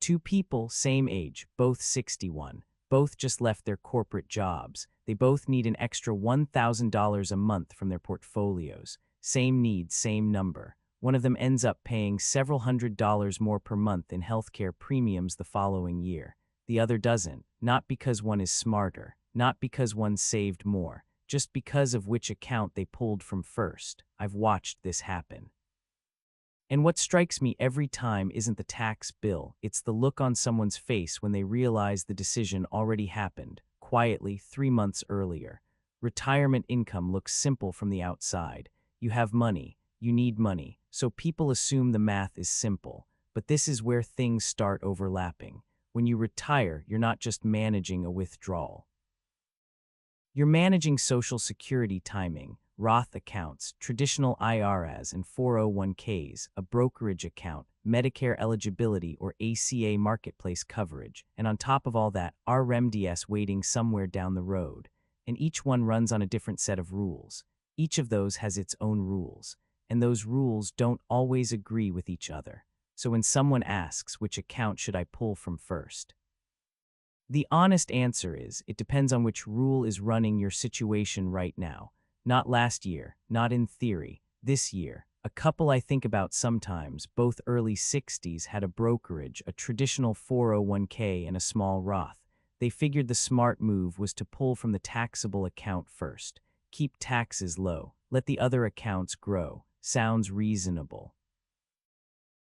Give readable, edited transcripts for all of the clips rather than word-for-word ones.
Two people, same age, both 61, both just left their corporate jobs. They both need an extra $1,000 a month from their portfolios. Same need, same number. One of them ends up paying several $100s more per month in healthcare premiums the following year. The other doesn't, not because one is smarter, not because one saved more, just because of which account they pulled from first. I've watched this happen. And what strikes me every time isn't the tax bill, it's the look on someone's face when they realize the decision already happened, quietly 3 months earlier. Retirement income looks simple from the outside. You have money, you need money, so people assume the math is simple. But this is where things start overlapping. When you retire, you're not just managing a withdrawal. You're managing Social Security timing, Roth accounts, traditional IRAs and 401ks, a brokerage account, Medicare eligibility or ACA marketplace coverage, and on top of all that, RMDs waiting somewhere down the road. And each one runs on a different set of rules. Each of those has its own rules, and those rules don't always agree with each other. So when someone asks, which account should I pull from first? The honest answer is, it depends on which rule is running your situation right now. Not last year, not in theory, this year. A couple I think about sometimes, both early 60s, had a brokerage, a traditional 401k, and a small Roth. They figured the smart move was to pull from the taxable account first. Keep taxes low, let the other accounts grow. Sounds reasonable.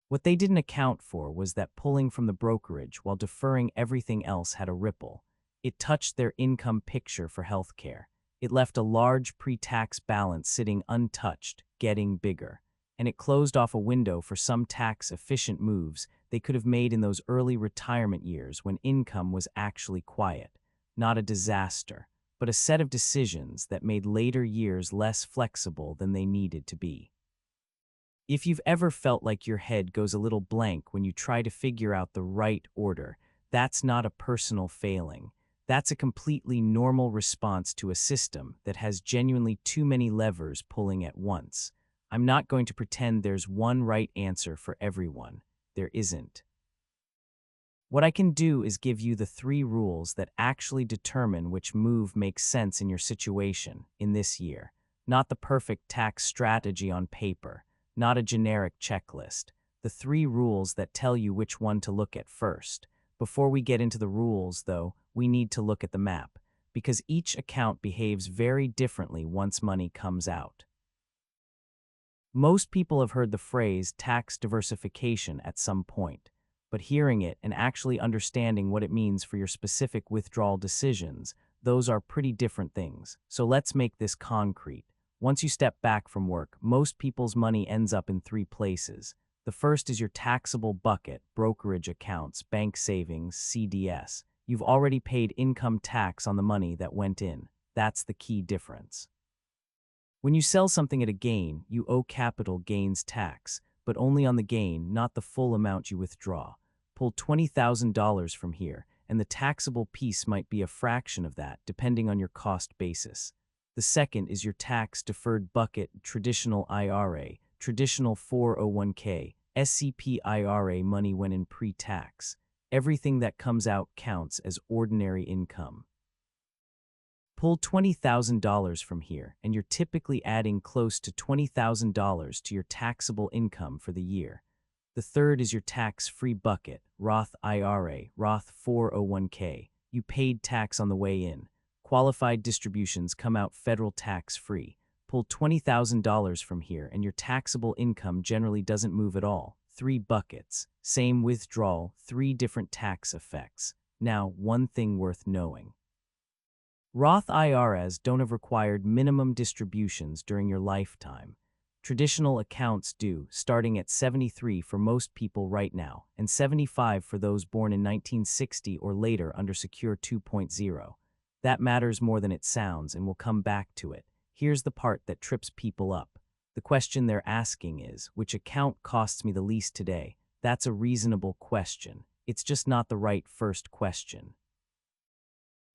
What they didn't account for was that pulling from the brokerage while deferring everything else had a ripple. It touched their income picture for healthcare. It left a large pre-tax balance sitting untouched, getting bigger. And it closed off a window for some tax-efficient moves they could have made in those early retirement years when income was actually quiet. Not a disaster, but a set of decisions that made later years less flexible than they needed to be. If you've ever felt like your head goes a little blank when you try to figure out the right order, that's not a personal failing. That's a completely normal response to a system that has genuinely too many levers pulling at once. I'm not going to pretend there's one right answer for everyone. There isn't. What I can do is give you the 3 rules that actually determine which move makes sense in your situation in this year. Not the perfect tax strategy on paper, not a generic checklist. The 3 rules that tell you which one to look at first. Before we get into the rules, though, we need to look at the map, because each account behaves very differently once money comes out. Most people have heard the phrase tax diversification at some point, but hearing it and actually understanding what it means for your specific withdrawal decisions, those are pretty different things. So let's make this concrete. Once you step back from work, most people's money ends up in 3 places. The first is your taxable bucket, brokerage accounts, bank savings, CDS. You've already paid income tax on the money that went in. That's the key difference. When you sell something at a gain, you owe capital gains tax, but only on the gain, not the full amount you withdraw. Pull $20,000 from here, and the taxable piece might be a fraction of that, depending on your cost basis. The second is your tax-deferred bucket, traditional IRA, traditional 401k, SCP IRA money when in pre-tax. Everything that comes out counts as ordinary income. Pull $20,000 from here, and you're typically adding close to $20,000 to your taxable income for the year. The third is your tax-free bucket, Roth IRA, Roth 401k. You paid tax on the way in. Qualified distributions come out federal tax-free. Pull $20,000 from here, and your taxable income generally doesn't move at all. 3 buckets, same withdrawal, 3 different tax effects. Now, one thing worth knowing. Roth IRAs don't have required minimum distributions during your lifetime. Traditional accounts do, starting at 73 for most people right now, and 75 for those born in 1960 or later under Secure 2.0. That matters more than it sounds, and we'll come back to it. Here's the part that trips people up. The question they're asking is, which account costs me the least today? That's a reasonable question. It's just not the right first question.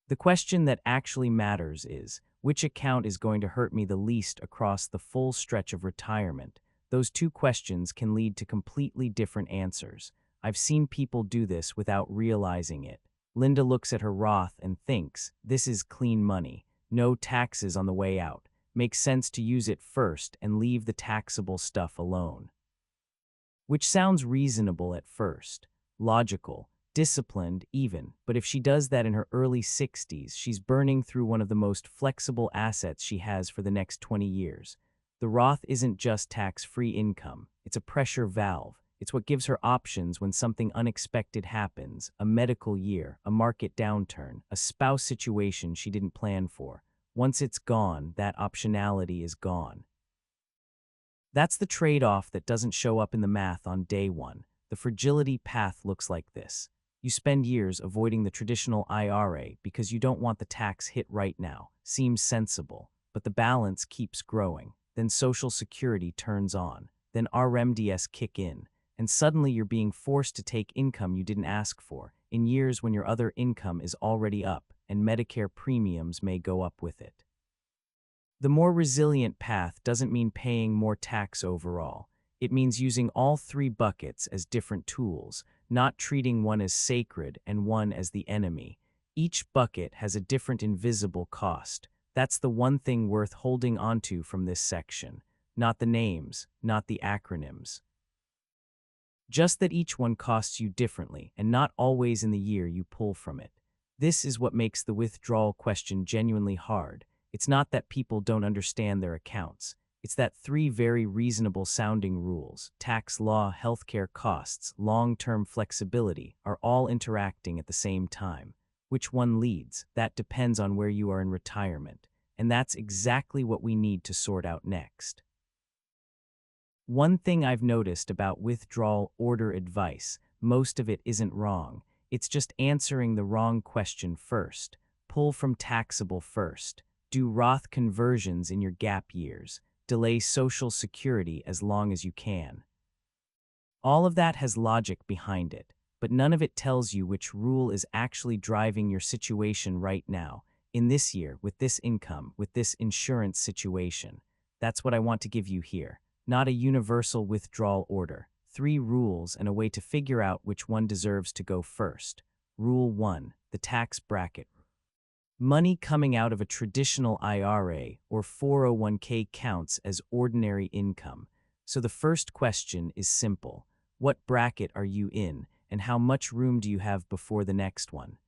The question that actually matters is, which account is going to hurt me the least across the full stretch of retirement? Those 2 questions can lead to completely different answers. I've seen people do this without realizing it. Linda looks at her Roth and thinks, this is clean money. No taxes on the way out. Makes sense to use it first and leave the taxable stuff alone. Which sounds reasonable at first, logical, disciplined even, but if she does that in her early 60s, she's burning through one of the most flexible assets she has for the next 20 years. The Roth isn't just tax-free income, it's a pressure valve. It's what gives her options when something unexpected happens, a medical year, a market downturn, a spouse situation she didn't plan for. Once it's gone, that optionality is gone. That's the trade-off that doesn't show up in the math on day one. The fragility path looks like this. You spend years avoiding the traditional IRA because you don't want the tax hit right now. Seems sensible, but the balance keeps growing. Then Social Security turns on. Then RMDs kick in. And suddenly you're being forced to take income you didn't ask for, in years when your other income is already up, and Medicare premiums may go up with it. The more resilient path doesn't mean paying more tax overall. It means using all three buckets as different tools, not treating one as sacred and one as the enemy. Each bucket has a different invisible cost. That's the one thing worth holding onto from this section. Not the names, not the acronyms. Just that each one costs you differently, and not always in the year you pull from it. This is what makes the withdrawal question genuinely hard. It's not that people don't understand their accounts. It's that three very reasonable-sounding rules, tax law, healthcare costs, long-term flexibility, are all interacting at the same time. Which one leads? That depends on where you are in retirement. And that's exactly what we need to sort out next. One thing I've noticed about withdrawal order advice, most of it isn't wrong. It's just answering the wrong question first. Pull from taxable first. Do Roth conversions in your gap years. Delay Social Security as long as you can. All of that has logic behind it, but none of it tells you which rule is actually driving your situation right now, in this year, with this income, with this insurance situation. That's what I want to give you here. Not a universal withdrawal order. 3 rules and a way to figure out which one deserves to go first. Rule 1. The tax bracket. Money coming out of a traditional IRA or 401k counts as ordinary income. So the first question is simple. What bracket are you in, and how much room do you have before the next one?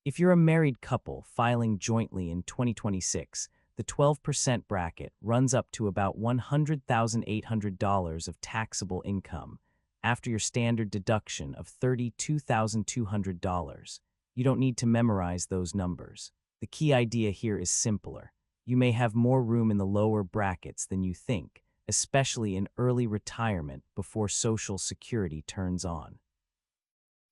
If you're a married couple filing jointly in 2026, the 12% bracket runs up to about $100,800 of taxable income, after your standard deduction of $32,200. You don't need to memorize those numbers. The key idea here is simpler. You may have more room in the lower brackets than you think, especially in early retirement before Social Security turns on.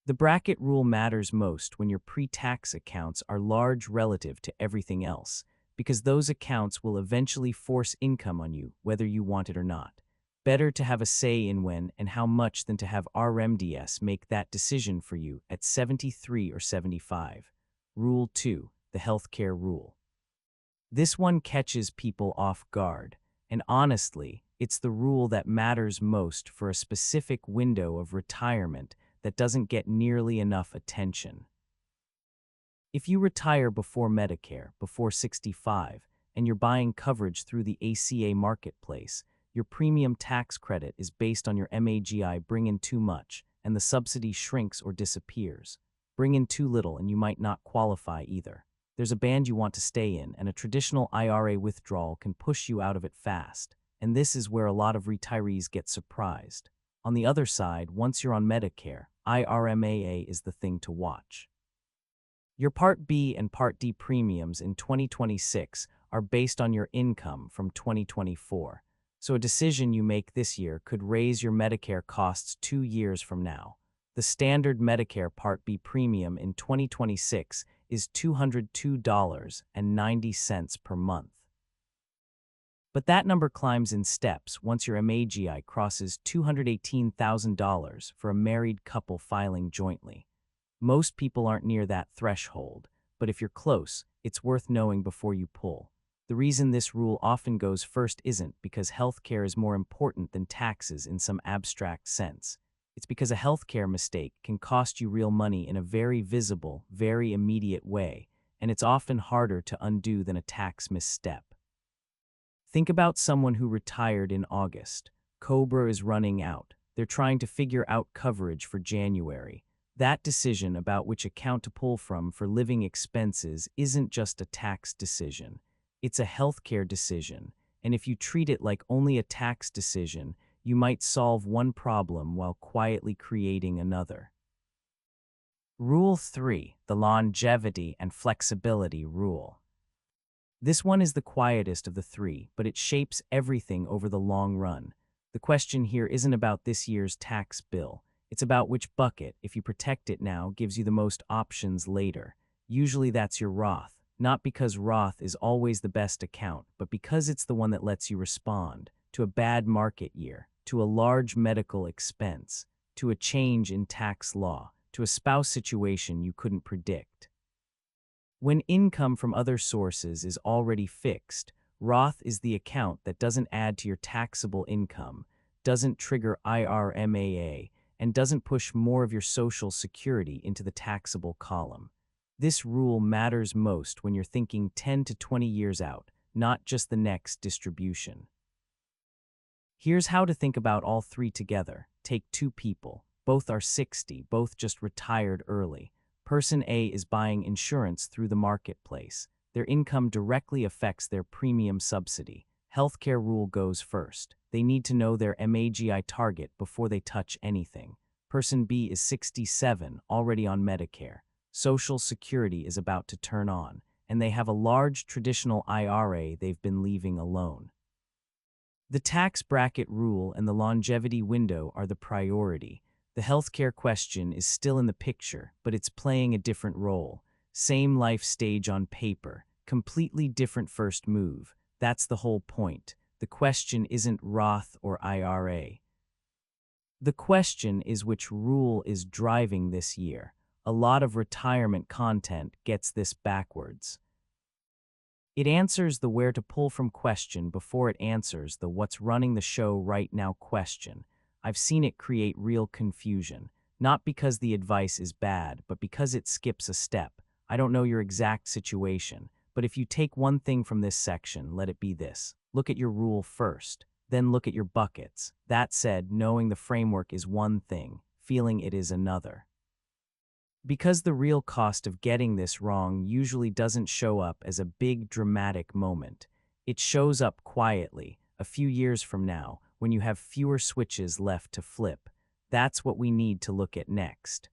The bracket rule matters most when your pre-tax accounts are large relative to everything else, because those accounts will eventually force income on you, whether you want it or not. Better to have a say in when and how much than to have RMDs make that decision for you at 73 or 75. Rule 2, the healthcare rule. This one catches people off guard, and honestly, it's the rule that matters most for a specific window of retirement that doesn't get nearly enough attention. If you retire before Medicare, before 65, and you're buying coverage through the ACA marketplace, your premium tax credit is based on your MAGI bring in too much, and the subsidy shrinks or disappears. Bring in too little and you might not qualify either. There's a band you want to stay in, and a traditional IRA withdrawal can push you out of it fast, and this is where a lot of retirees get surprised. On the other side, once you're on Medicare, IRMAA is the thing to watch. Your Part B and Part D premiums in 2026 are based on your income from 2024, so a decision you make this year could raise your Medicare costs 2 years from now. The standard Medicare Part B premium in 2026 is $202.90 per month. But that number climbs in steps once your MAGI crosses $218,000 for a married couple filing jointly. Most people aren't near that threshold, but if you're close, it's worth knowing before you pull. The reason this rule often goes first isn't because healthcare is more important than taxes in some abstract sense. It's because a healthcare mistake can cost you real money in a very visible, very immediate way, and it's often harder to undo than a tax misstep. Think about someone who retired in August. Cobra is running out. They're trying to figure out coverage for January. That decision about which account to pull from for living expenses isn't just a tax decision. It's a healthcare decision, and if you treat it like only a tax decision, you might solve one problem while quietly creating another. Rule 3, the longevity and flexibility rule. This one is the quietest of the three, but it shapes everything over the long run. The question here isn't about this year's tax bill. It's about which bucket, if you protect it now, gives you the most options later. Usually that's your Roth, not because Roth is always the best account, but because it's the one that lets you respond to a bad market year, to a large medical expense, to a change in tax law, to a spouse situation you couldn't predict. When income from other sources is already fixed, Roth is the account that doesn't add to your taxable income, doesn't trigger IRMAA, and doesn't push more of your Social Security into the taxable column. This rule matters most when you're thinking 10 to 20 years out, not just the next distribution. Here's how to think about all three together. Take two people. Both are 60, both just retired early. Person A is buying insurance through the marketplace. Their income directly affects their premium subsidy. Healthcare rule goes first. They need to know their MAGI target before they touch anything. Person B is 67, already on Medicare. Social Security is about to turn on, and they have a large traditional IRA they've been leaving alone. The tax bracket rule and the longevity window are the priority. The healthcare question is still in the picture, but it's playing a different role. Same life stage on paper, completely different first move. That's the whole point. The question isn't Roth or IRA. The question is which rule is driving this year. A lot of retirement content gets this backwards. It answers the where to pull from question before it answers the what's running the show right now question. I've seen it create real confusion, not because the advice is bad, but because it skips a step. I don't know your exact situation, but if you take one thing from this section, let it be this. Look at your rule first, then look at your buckets. That said, knowing the framework is one thing, feeling it is another. Because the real cost of getting this wrong usually doesn't show up as a big dramatic moment. It shows up quietly, a few years from now, when you have fewer switches left to flip. That's what we need to look at next.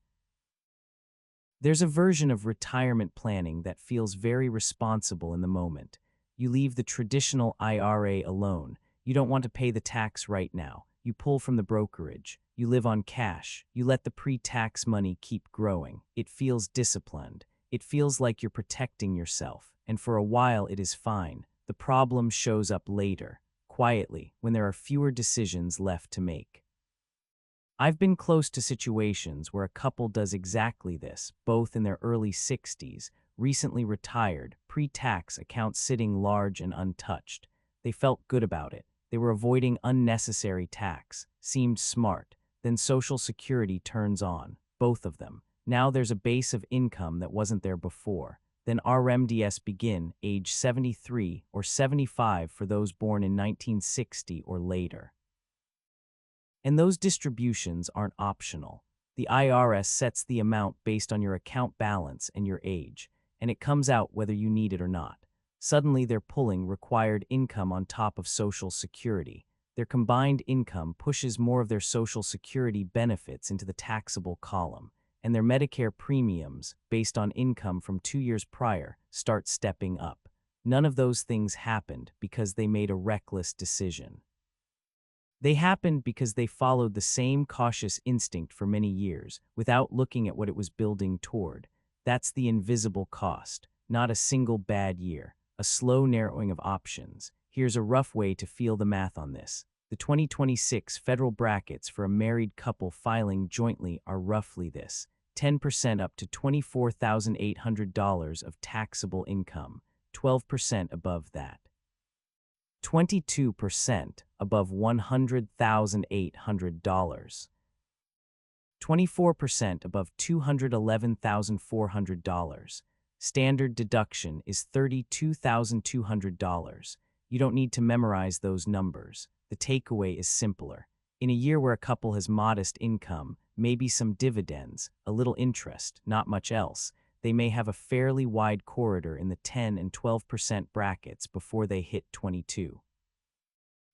There's a version of retirement planning that feels very responsible in the moment. You leave the traditional IRA alone. You don't want to pay the tax right now. You pull from the brokerage. You live on cash. You let the pre-tax money keep growing. It feels disciplined. It feels like you're protecting yourself. And for a while it is fine. The problem shows up later, quietly, when there are fewer decisions left to make. I've been close to situations where a couple does exactly this, both in their early 60s, recently retired, pre-tax accounts sitting large and untouched. They felt good about it. They were avoiding unnecessary tax, seemed smart. Then Social Security turns on, both of them. Now there's a base of income that wasn't there before. Then RMDs begin, age 73 or 75 for those born in 1960 or later. And those distributions aren't optional. The IRS sets the amount based on your account balance and your age, and it comes out whether you need it or not. Suddenly they're pulling required income on top of Social Security. Their combined income pushes more of their Social Security benefits into the taxable column, and their Medicare premiums, based on income from 2 years prior, start stepping up. None of those things happened because they made a reckless decision. They happened because they followed the same cautious instinct for many years, without looking at what it was building toward. That's the invisible cost, not a single bad year, a slow narrowing of options. Here's a rough way to feel the math on this. The 2026 federal brackets for a married couple filing jointly are roughly this: 10% up to $24,800 of taxable income, 12% above that, 22% above $100,800. 24% above $211,400. Standard deduction is $32,200. You don't need to memorize those numbers. The takeaway is simpler. In a year where a couple has modest income, maybe some dividends, a little interest, not much else, they may have a fairly wide corridor in the 10 and 12% brackets before they hit 22.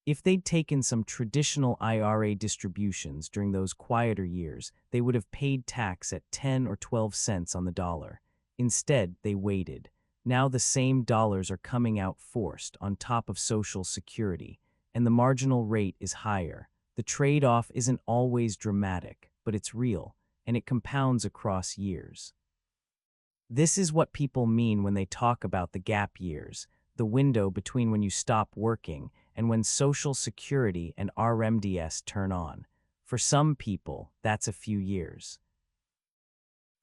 If they'd taken some traditional IRA distributions during those quieter years, they would have paid tax at 10 or 12 cents on the dollar. Instead, they waited. Now the same dollars are coming out forced on top of Social Security, and the marginal rate is higher. The trade-off isn't always dramatic, but it's real, and it compounds across years. This is what people mean when they talk about the gap years, the window between when you stop working and when Social Security and RMDs turn on. For some people, that's a few years.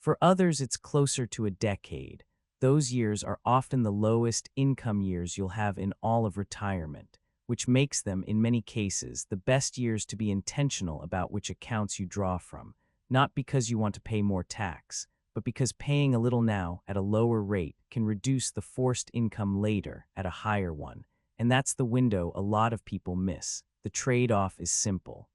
For others, it's closer to a decade. Those years are often the lowest income years you'll have in all of retirement, which makes them, in many cases, the best years to be intentional about which accounts you draw from, not because you want to pay more tax, but because paying a little now at a lower rate can reduce the forced income later at a higher one, and that's the window a lot of people miss. The trade-off is simple.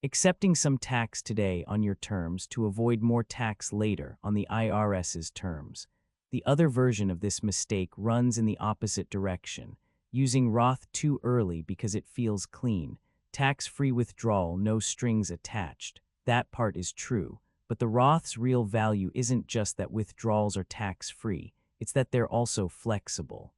Accepting some tax today on your terms to avoid more tax later on the IRS's terms. The other version of this mistake runs in the opposite direction, using Roth too early because it feels clean, tax-free withdrawal, no strings attached. That part is true, but the Roth's real value isn't just that withdrawals are tax-free, it's that they're also flexible.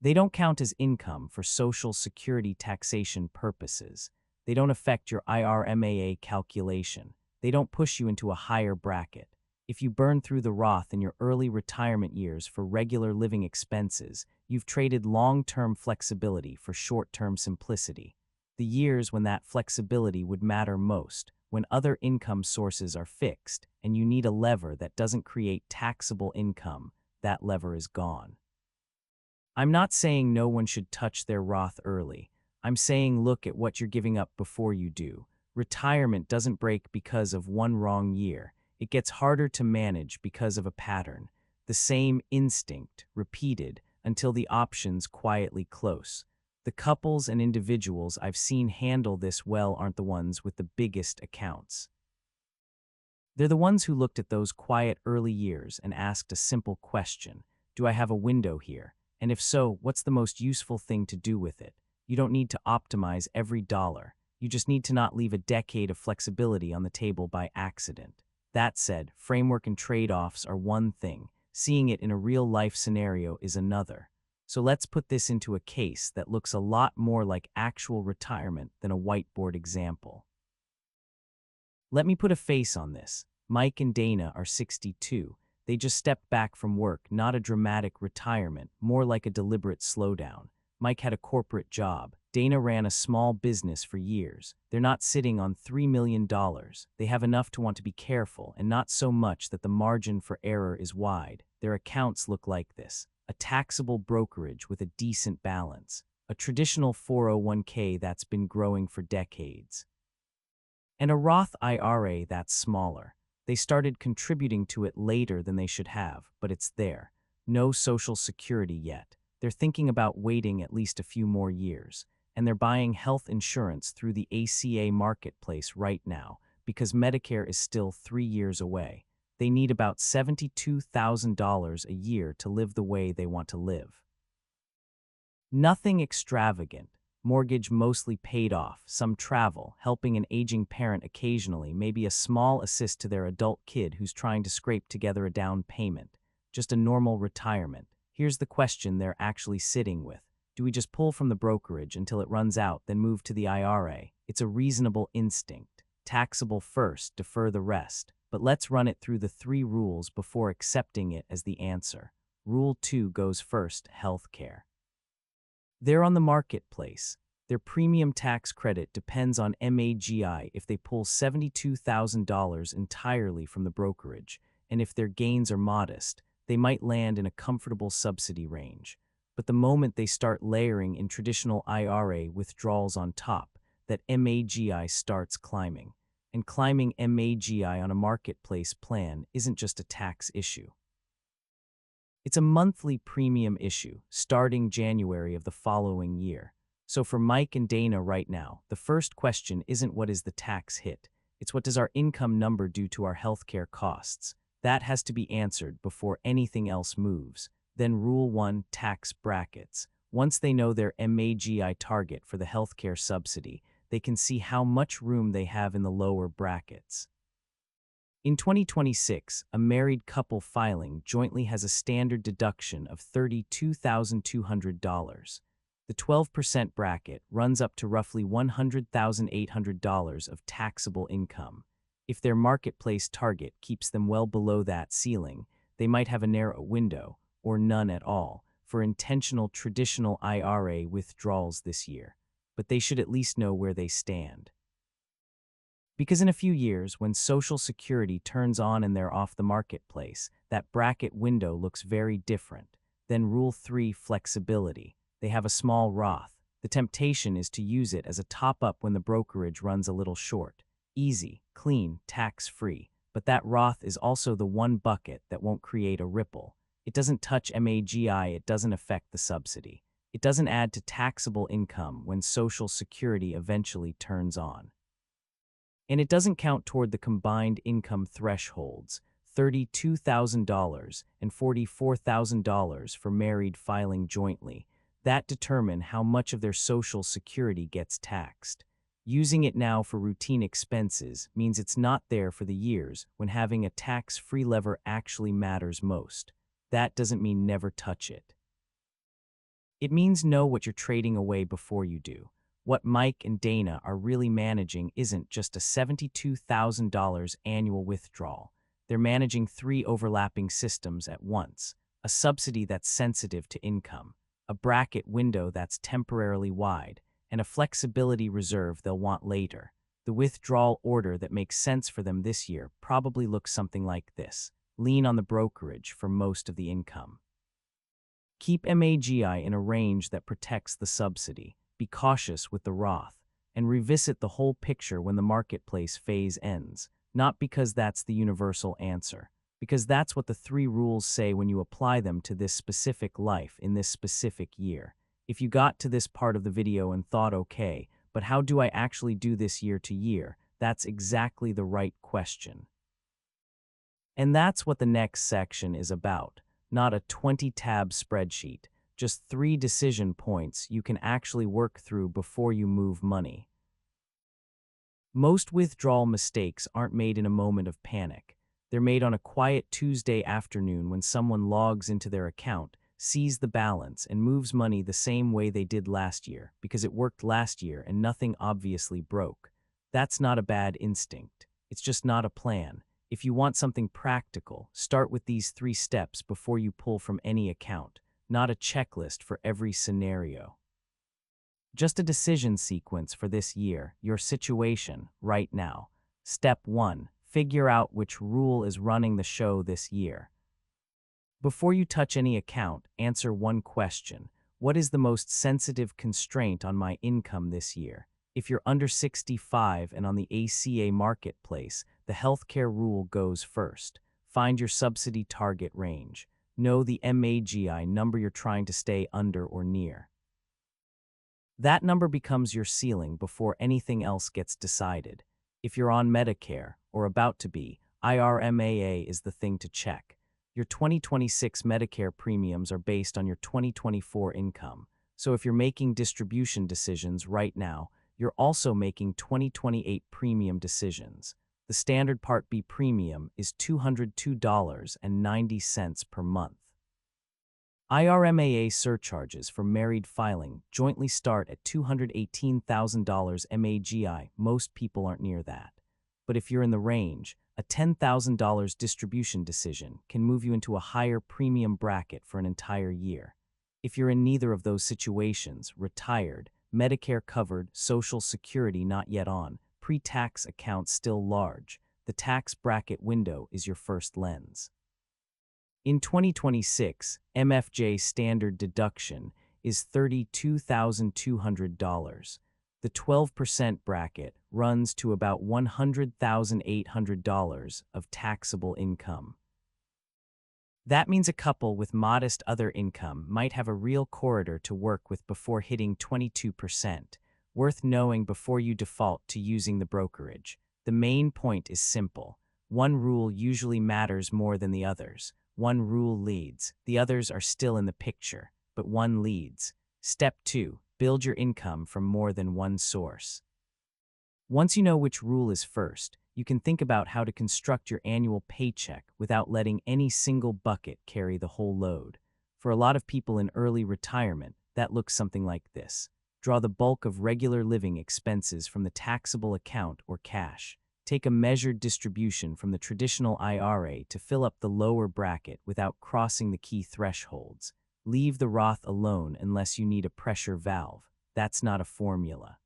They don't count as income for Social Security taxation purposes. They don't affect your IRMAA calculation. They don't push you into a higher bracket. If you burn through the Roth in your early retirement years for regular living expenses, you've traded long-term flexibility for short-term simplicity. The years when that flexibility would matter most, when other income sources are fixed and you need a lever that doesn't create taxable income, that lever is gone. I'm not saying no one should touch their Roth early. I'm saying look at what you're giving up before you do. Retirement doesn't break because of one wrong year. It gets harder to manage because of a pattern. The same instinct, repeated, until the option's quietly close. The couples and individuals I've seen handle this well aren't the ones with the biggest accounts. They're the ones who looked at those quiet early years and asked a simple question. Do I have a window here? And if so, what's the most useful thing to do with it? You don't need to optimize every dollar. You just need to not leave a decade of flexibility on the table by accident. That said, framework and trade-offs are one thing. Seeing it in a real-life scenario is another. So let's put this into a case that looks a lot more like actual retirement than a whiteboard example. Let me put a face on this. Mike and Dana are 62. They just stepped back from work, not a dramatic retirement, more like a deliberate slowdown. Mike had a corporate job. Dana ran a small business for years. They're not sitting on $3 million. They have enough to want to be careful, and not so much that the margin for error is wide. Their accounts look like this: a taxable brokerage with a decent balance, a traditional 401k that's been growing for decades, and a Roth IRA that's smaller. They started contributing to it later than they should have, but it's there. No Social Security yet. They're thinking about waiting at least a few more years, and they're buying health insurance through the ACA marketplace right now because Medicare is still 3 years away. They need about $72,000 a year to live the way they want to live. Nothing extravagant. Mortgage mostly paid off, some travel, helping an aging parent occasionally, maybe a small assist to their adult kid who's trying to scrape together a down payment. Just a normal retirement. Here's the question they're actually sitting with. Do we just pull from the brokerage until it runs out, then move to the IRA? It's a reasonable instinct. Taxable first, defer the rest. But let's run it through the 3 rules before accepting it as the answer. Rule 2 goes first: healthcare. They're on the marketplace. Their premium tax credit depends on MAGI if they pull $72,000 entirely from the brokerage, and if their gains are modest, they might land in a comfortable subsidy range. But the moment they start layering in traditional IRA withdrawals on top, that MAGI starts climbing. and climbing MAGI on a marketplace plan isn't just a tax issue. It's a monthly premium issue, starting January of the following year. So for Mike and Dana right now, the first question isn't what is the tax hit, it's what does our income number do to our healthcare costs. That has to be answered before anything else moves. Then Rule 1, tax brackets. Once they know their MAGI target for the healthcare subsidy, they can see how much room they have in the lower brackets. In 2026, a married couple filing jointly has a standard deduction of $32,200. The 12% bracket runs up to roughly $100,800 of taxable income. If their marketplace target keeps them well below that ceiling, they might have a narrow window, or none at all, for intentional traditional IRA withdrawals this year. But they should at least know where they stand. Because in a few years, when Social Security turns on and they're off the marketplace, that bracket window looks very different. Then Rule 3, flexibility. They have a small Roth. The temptation is to use it as a top-up when the brokerage runs a little short. Easy, clean, tax-free. But that Roth is also the one bucket that won't create a ripple. It doesn't touch MAGI, it doesn't affect the subsidy. It doesn't add to taxable income when Social Security eventually turns on. And it doesn't count toward the combined income thresholds, $32,000 and $44,000 for married filing jointly, that determine how much of their Social Security gets taxed. Using it now for routine expenses means it's not there for the years when having a tax-free lever actually matters most. That doesn't mean never touch it. It means know what you're trading away before you do. What Mike and Dana are really managing isn't just a $72,000 annual withdrawal. They're managing 3 overlapping systems at once: a subsidy that's sensitive to income, a bracket window that's temporarily wide, and a flexibility reserve they'll want later. The withdrawal order that makes sense for them this year probably looks something like this: lean on the brokerage for most of the income. Keep MAGI in a range that protects the subsidy. Be cautious with the Roth, and revisit the whole picture when the marketplace phase ends, not because that's the universal answer, because that's what the 3 rules say when you apply them to this specific life in this specific year. If you got to this part of the video and thought, okay, but how do I actually do this year to year? That's exactly the right question. And that's what the next section is about, not a 20-tab spreadsheet. Just 3 decision points you can actually work through before you move money. Most withdrawal mistakes aren't made in a moment of panic. They're made on a quiet Tuesday afternoon when someone logs into their account, sees the balance, and moves money the same way they did last year, because it worked last year and nothing obviously broke. That's not a bad instinct. It's just not a plan. If you want something practical, start with these 3 steps before you pull from any account. Not a checklist for every scenario. Just a decision sequence for this year, your situation, right now. Step 1. Figure out which rule is running the show this year. Before you touch any account, answer one question. What is the most sensitive constraint on my income this year? If you're under 65 and on the ACA marketplace, the healthcare rule goes first. Find your subsidy target range. Know the MAGI number you're trying to stay under or near. That number becomes your ceiling before anything else gets decided. If you're on Medicare, or about to be, IRMAA is the thing to check. Your 2026 Medicare premiums are based on your 2024 income, so if you're making distribution decisions right now, you're also making 2028 premium decisions. The standard Part B premium is $202.90 per month. IRMAA surcharges for married filing jointly start at $218,000 MAGI. Most people aren't near that. But if you're in the range, a $10,000 distribution decision can move you into a higher premium bracket for an entire year. If you're in neither of those situations, retired, Medicare covered, Social Security not yet on, pre-tax accounts still large, the tax bracket window is your first lens. In 2026, MFJ standard deduction is $32,200. The 12% bracket runs to about $100,800 of taxable income. That means a couple with modest other income might have a real corridor to work with before hitting 22%, worth knowing before you default to using the brokerage. The main point is simple. One rule usually matters more than the others. One rule leads. The others are still in the picture, but one leads. Step 2. Build your income from more than one source. Once you know which rule is first, you can think about how to construct your annual paycheck without letting any single bucket carry the whole load. For a lot of people in early retirement, that looks something like this. Draw the bulk of regular living expenses from the taxable account or cash. Take a measured distribution from the traditional IRA to fill up the lower bracket without crossing the key thresholds. Leave the Roth alone unless you need a pressure valve. That's not a formula.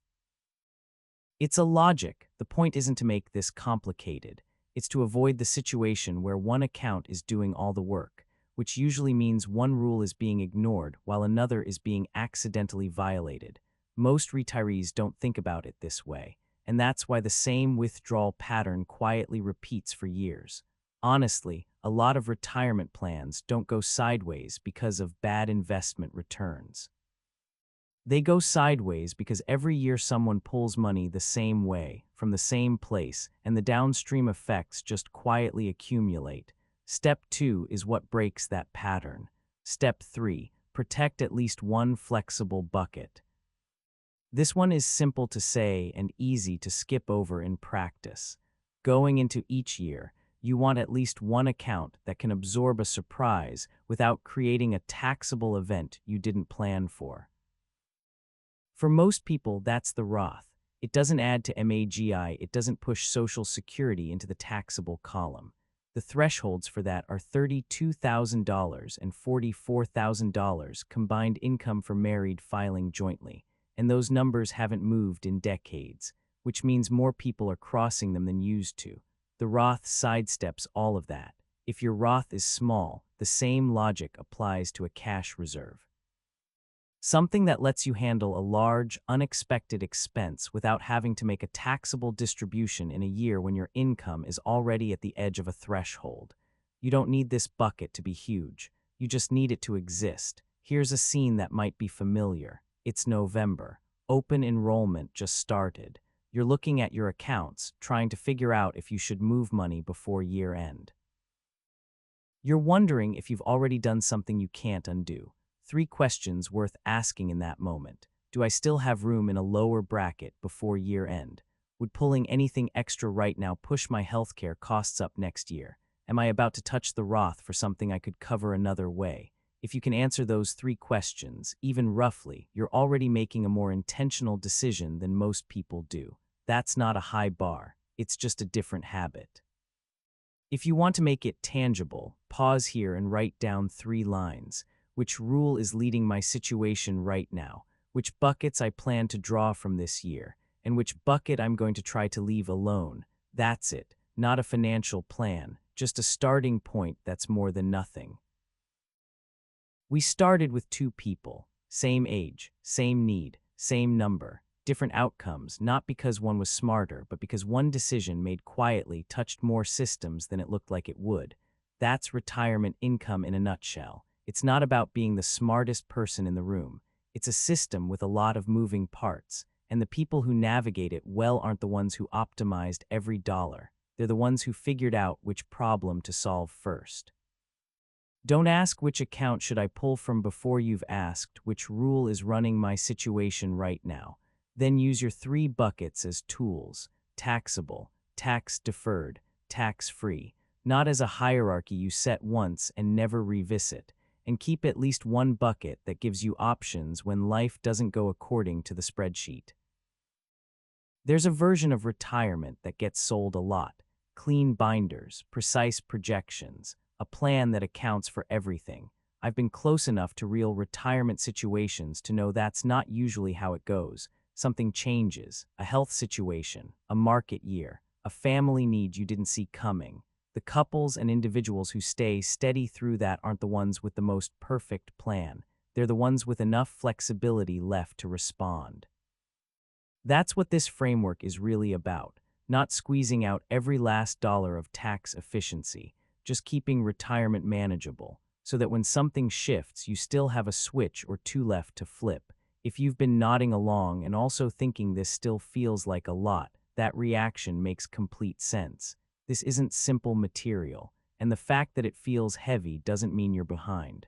It's a logic. The point isn't to make this complicated. It's to avoid the situation where one account is doing all the work, which usually means one rule is being ignored while another is being accidentally violated. Most retirees don't think about it this way, and that's why the same withdrawal pattern quietly repeats for years. Honestly, a lot of retirement plans don't go sideways because of bad investment returns. They go sideways because every year someone pulls money the same way, from the same place, and the downstream effects just quietly accumulate. Step 2 is what breaks that pattern. Step 3, protect at least one flexible bucket. This one is simple to say and easy to skip over in practice. Going into each year, you want at least one account that can absorb a surprise without creating a taxable event you didn't plan for. For most people, that's the Roth. It doesn't add to MAGI, it doesn't push Social Security into the taxable column. The thresholds for that are $32,000 and $44,000 combined income for married filing jointly, and those numbers haven't moved in decades, which means more people are crossing them than used to. The Roth sidesteps all of that. If your Roth is small, the same logic applies to a cash reserve. Something that lets you handle a large, unexpected expense without having to make a taxable distribution in a year when your income is already at the edge of a threshold. You don't need this bucket to be huge. You just need it to exist. Here's a scene that might be familiar. It's November. Open enrollment just started. You're looking at your accounts, trying to figure out if you should move money before year end. You're wondering if you've already done something you can't undo. 3 questions worth asking in that moment. Do I still have room in a lower bracket before year end? Would pulling anything extra right now push my healthcare costs up next year? Am I about to touch the Roth for something I could cover another way? If you can answer those 3 questions, even roughly, you're already making a more intentional decision than most people do. That's not a high bar. It's just a different habit. If you want to make it tangible, pause here and write down 3 lines. Which rule is leading my situation right now? Which buckets I plan to draw from this year? And which bucket I'm going to try to leave alone? That's it. Not a financial plan, just a starting point that's more than nothing. We started with 2 people. Same age, same need, same number. Different outcomes, not because one was smarter, but because one decision made quietly touched more systems than it looked like it would. That's retirement income in a nutshell. It's not about being the smartest person in the room. It's a system with a lot of moving parts, and the people who navigate it well aren't the ones who optimized every dollar. They're the ones who figured out which problem to solve first. Don't ask which account should I pull from before you've asked which rule is running my situation right now. Then use your 3 buckets as tools: taxable, tax-deferred, tax-free, not as a hierarchy you set once and never revisit. And keep at least one bucket that gives you options when life doesn't go according to the spreadsheet. There's a version of retirement that gets sold a lot: clean binders, precise projections, a plan that accounts for everything. I've been close enough to real retirement situations to know that's not usually how it goes. Something changes, a health situation, a market year, a family need you didn't see coming. The couples and individuals who stay steady through that aren't the ones with the most perfect plan. They're the ones with enough flexibility left to respond. That's what this framework is really about, not squeezing out every last dollar of tax efficiency, just keeping retirement manageable, so that when something shifts, you still have a switch or two left to flip. If you've been nodding along and also thinking this still feels like a lot, that reaction makes complete sense. This isn't simple material, and the fact that it feels heavy doesn't mean you're behind.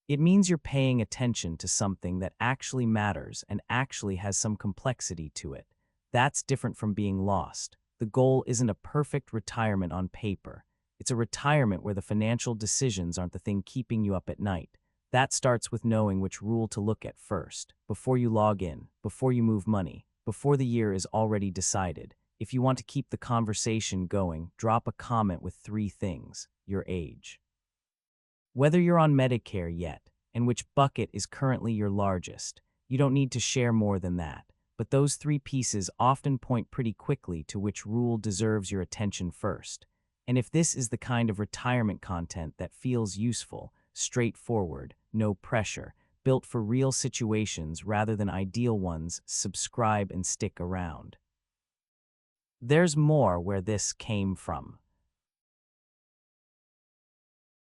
It means you're paying attention to something that actually matters and actually has some complexity to it. That's different from being lost. The goal isn't a perfect retirement on paper. It's a retirement where the financial decisions aren't the thing keeping you up at night. That starts with knowing which rule to look at first, before you log in, before you move money, before the year is already decided. If you want to keep the conversation going, drop a comment with 3 things: your age, whether you're on Medicare yet, and which bucket is currently your largest. You don't need to share more than that, but those 3 pieces often point pretty quickly to which rule deserves your attention first. And if this is the kind of retirement content that feels useful, straightforward, no pressure, built for real situations rather than ideal ones, subscribe and stick around. There's more where this came from.